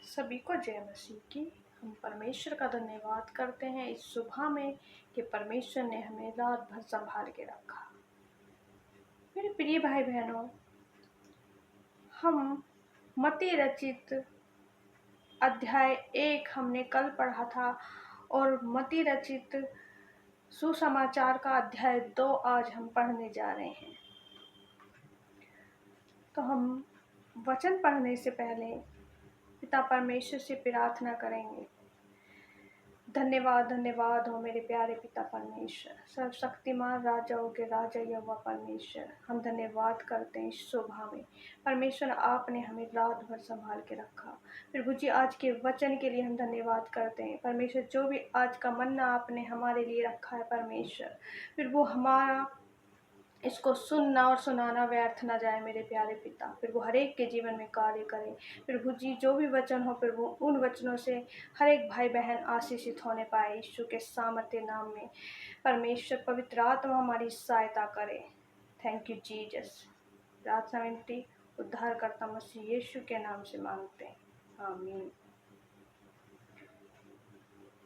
सभी को जय मसीह की। हम परमेश्वर का धन्यवाद करते हैं इस सुबह में कि परमेश्वर ने हमें रात भर संभाल के रखा। मेरे प्रिय भाई बहनों, हम मत्ती रचित अध्याय 1 हमने कल पढ़ा था और मत्ती रचित सुसमाचार का अध्याय 2 आज हम पढ़ने जा रहे हैं। तो हम वचन पढ़ने से पहले पिता परमेश्वर से प्रार्थना करेंगे। धन्यवाद धन्यवाद हो मेरे प्यारे पिता परमेश्वर, सर्वशक्तिमान राजाओं के राजा यहोवा परमेश्वर, हम धन्यवाद करते हैं इस सुबह में। परमेश्वर, आपने हमें रात भर संभाल के रखा। प्रभु जी, आज के वचन के लिए हम धन्यवाद करते हैं। परमेश्वर, जो भी आज का मन्ना आपने हमारे लिए रखा है परमेश्वर, फिर वो हमारा इसको सुनना और सुनाना व्यर्थ ना जाए मेरे प्यारे पिता। प्रभु हर एक के जीवन में कार्य करें। प्रभु जी, जो भी वचन हो प्रभु, उन वचनों से हर एक भाई बहन आशीषित होने पाए यीशु के सामर्थ्य नाम में। परमेश्वर, पवित्र आत्मा हमारी सहायता करे। Thank you Jesus. प्रार्थना विनती उद्धारकर्ता मसीह यीशु के नाम से मांगते हैं, आमीन।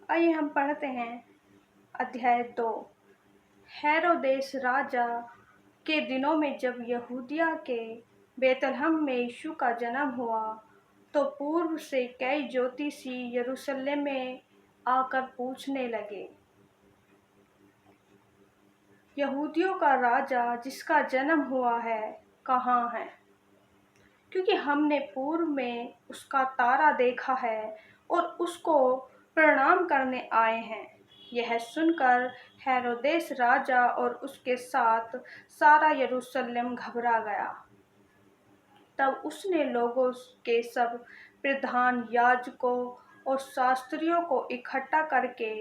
आइए हम पढ़ते हैं अध्याय 2। हेरोदेस राजा के दिनों में जब यहूदिया के बेतलहम में यीशु का जन्म हुआ, तो पूर्व से कई ज्योतिषी यरूशलेम में आकर पूछने लगे, यहूदियों का राजा जिसका जन्म हुआ है कहाँ है? क्योंकि हमने पूर्व में उसका तारा देखा है और उसको प्रणाम करने आए हैं। यह सुनकर हेरोदेस राजा और उसके साथ सारा यरूशलेम घबरा गया। तब उसने लोगों के सब प्रधान याजकों और शास्त्रियों को इकट्ठा करके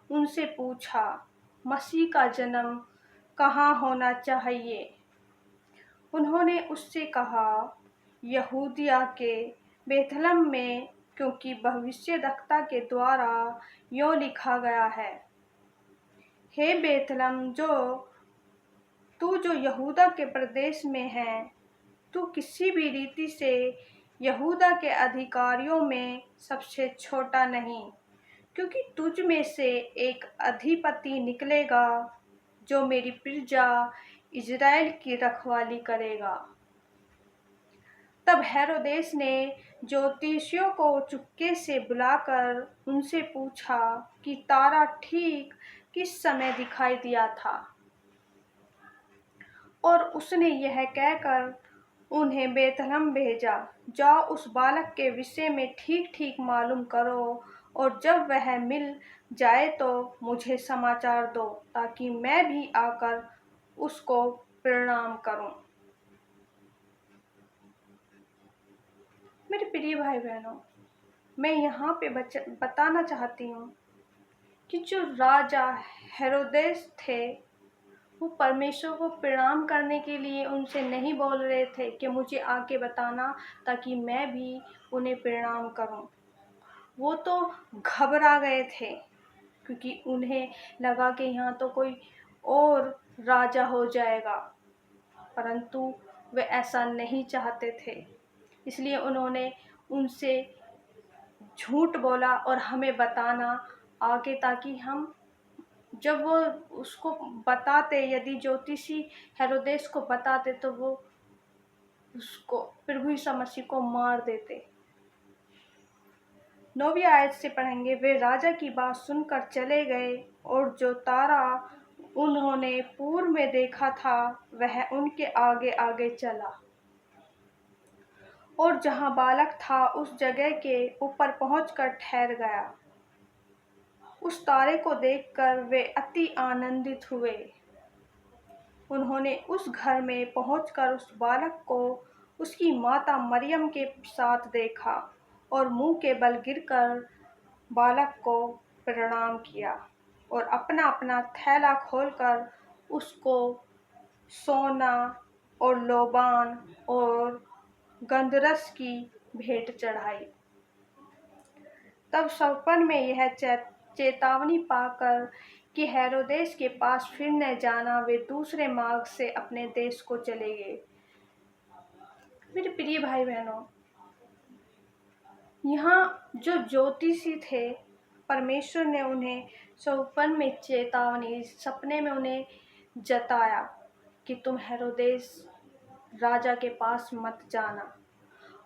उनसे पूछा, मसीह का जन्म कहाँ होना चाहिए? उन्होंने उससे कहा, यहूदिया के बेथलम में, क्योंकि भविष्यद्वक्ता के द्वारा यों लिखा गया है, हे बेथलम तू जो यहूदा के प्रदेश में है, तू किसी भी रीति से यहूदा के अधिकारियों में सबसे छोटा नहीं, क्योंकि तुझ में से एक अधिपति निकलेगा जो मेरी प्रजा इज़राइल की रखवाली करेगा। तब हेरोदेस ने ज्योतिषियों को चुपके से बुलाकर उनसे पूछा कि तारा ठीक किस समय दिखाई दिया था, और उसने यह कहकर उन्हें बेतलहम भेजा, जाओ उस बालक के विषय में ठीक ठीक मालूम करो, और जब वह मिल जाए तो मुझे समाचार दो, ताकि मैं भी आकर उसको प्रणाम करूं। मेरे प्रिय भाई बहनों, मैं यहाँ पे बताना चाहती हूँ कि जो राजा हेरोदेस थे, वो परमेश्वर को प्रणाम करने के लिए उनसे नहीं बोल रहे थे कि मुझे आके बताना ताकि मैं भी उन्हें प्रणाम करूं। वो तो घबरा गए थे, क्योंकि उन्हें लगा कि यहाँ तो कोई और राजा हो जाएगा, परंतु वे ऐसा नहीं चाहते थे। इसलिए उन्होंने उनसे झूठ बोला और हमें बताना आगे, ताकि हम जब वो उसको बताते, यदि ज्योतिषी हेरोदेस को बताते, तो वो उसको प्रभु यीशु मसीह को मार देते। 9वीं आयत से पढ़ेंगे, वे राजा की बात सुनकर चले गए, और जो तारा उन्होंने पूर्व में देखा था वह उनके आगे आगे चला, और जहाँ बालक था उस जगह के ऊपर पहुंचकर ठहर गया। उस तारे को देखकर वे अति आनंदित हुए। उन्होंने उस घर में पहुंचकर उस बालक को उसकी माता मरियम के साथ देखा, और मुंह के बल गिरकर बालक को प्रणाम किया, और अपना अपना थैला खोलकर उसको सोना और लोबान और गंधरस की भेंट चढ़ाई। तब सपन में यह चेतावनी पाकर कि हेरोदेस के पास फिर न जाना, वे दूसरे मार्ग से अपने देश को चले गए। मेरे प्रिय भाई बहनों, यहाँ जो ज्योतिषी थे, परमेश्वर ने उन्हें स्वप्न में चेतावनी, सपने में उन्हें जताया कि तुम हेरोदेस राजा के पास मत जाना।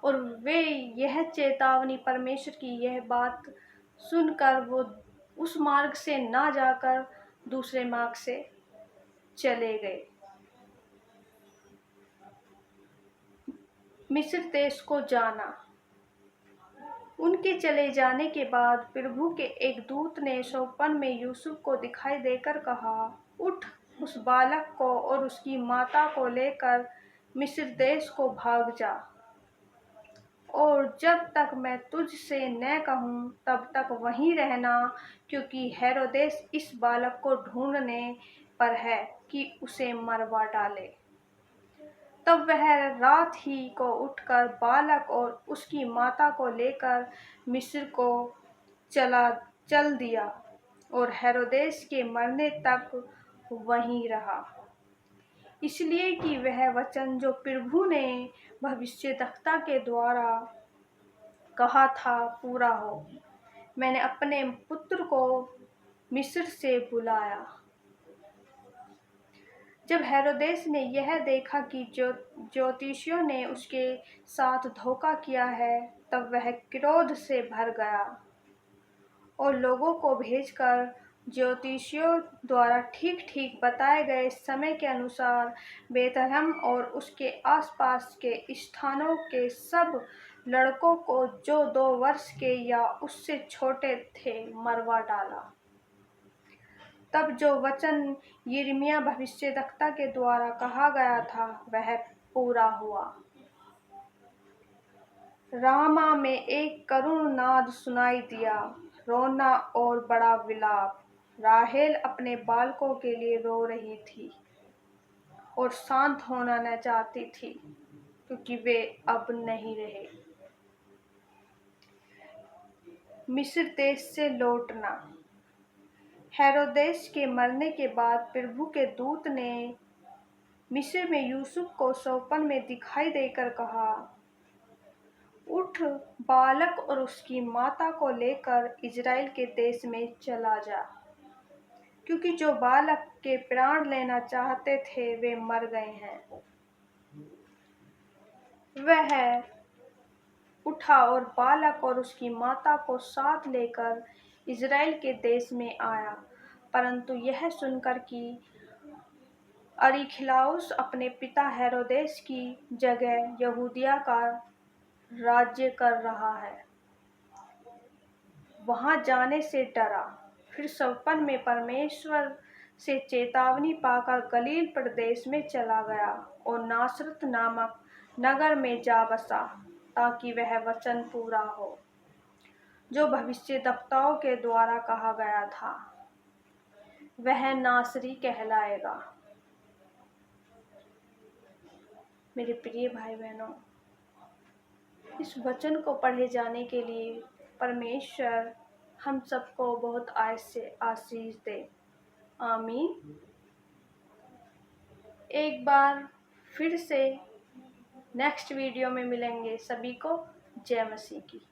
और वे यह चेतावनी, परमेश्वर की यह बात सुनकर वो उस मार्ग से ना जाकर दूसरे मार्ग से चले गए। मिस्र देश को जाना। उनके चले जाने के बाद प्रभु के एक दूत ने स्वप्न में यूसुफ को दिखाई देकर कहा, उठ, उस बालक को और उसकी माता को लेकर मिस्र देश को भाग जा, और जब तक मैं तुझसे न कहूँ तब तक वहीं रहना, क्योंकि हेरोदेस इस बालक को ढूंढने पर है कि उसे मरवा डाले। तब वह रात ही को उठकर बालक और उसकी माता को लेकर मिस्र को चल दिया और हेरोदेस के मरने तक वहीं रहा, इसलिए कि वह वचन जो प्रभु ने भविष्यद्वक्ता के द्वारा कहा था पूरा हो, मैंने अपने पुत्र को मिस्र से बुलाया। जब हेरोदेस ने यह देखा कि ज्योतिषियों ने उसके साथ धोखा किया है, तब वह क्रोध से भर गया और लोगों को भेजकर ज्योतिषियों द्वारा ठीक ठीक बताए गए समय के अनुसार बेतलहम और उसके आसपास के स्थानों के सब लड़कों को जो 2 वर्ष के या उससे छोटे थे मरवा डाला। तब जो वचन यिर्मयाह भविष्यद्वक्ता के द्वारा कहा गया था वह पूरा हुआ। रामा में एक करुण नाद सुनाई दिया, रोना और बड़ा विलाप। राहेल अपने बालकों के लिए रो रही थी और शांत होना न चाहती थी, क्योंकि वे अब नहीं रहे। मिस्र देश से लौटना। हेरोदेस के मरने के बाद प्रभु के दूत ने मिस्र में यूसुफ को स्वप्न में दिखाई देकर कहा, उठ, बालक और उसकी माता को लेकर इज़राइल के देश में चला जा, क्योंकि जो बालक के प्राण लेना चाहते थे वे मर गए हैं। वह उठा और बालक और उसकी माता को साथ लेकर इज़राइल के देश में आया, परंतु यह सुनकर कि अरिखलाउस अपने पिता हेरोदेस की जगह यहूदिया का राज्य कर रहा है, वहां जाने से डरा। फिर स्वप्न में परमेश्वर से चेतावनी पाकर गलील प्रदेश में चला गया और नासरत नामक नगर में जा बसा, ताकि वह वचन पूरा हो जो भविष्यद्वक्ताओं के द्वारा कहा गया था, वह नासरी कहलाएगा। मेरे प्रिय भाई बहनों, इस वचन को पढ़े जाने के लिए परमेश्वर हम सबको बहुत आशीष दे। आमीन। एक बार फिर से नेक्स्ट वीडियो में मिलेंगे। सभी को जय मसीह की।